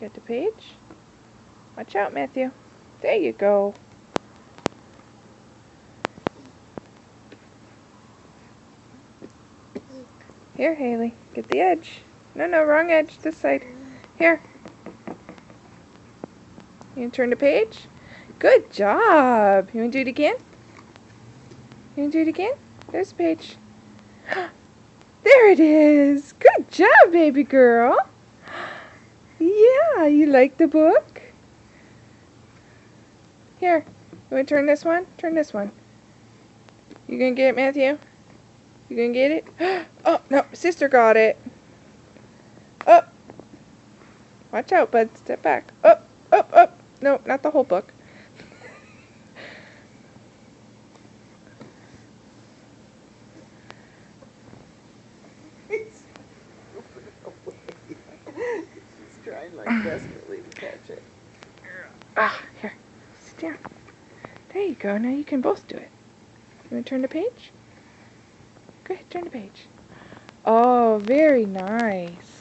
Get the page. Watch out, Matthew. There you go. Here, Haley. Get the edge. No, wrong edge. This side. Here. You want to turn the page? Good job. You want to do it again? You want to do it again? There's the page. There it is. Good job, baby girl. Yeah, you like the book? Here. You want to turn this one? Turn this one. You gonna get it, Matthew? You gonna get it? Oh, no. Sister got it. Oh. Watch out, bud. Step back. Oh. No, not the whole book. He's trying like desperately to catch it. Here. Sit down. There you go. Now you can both do it. You want to turn the page? Go ahead, turn the page. Oh, very nice.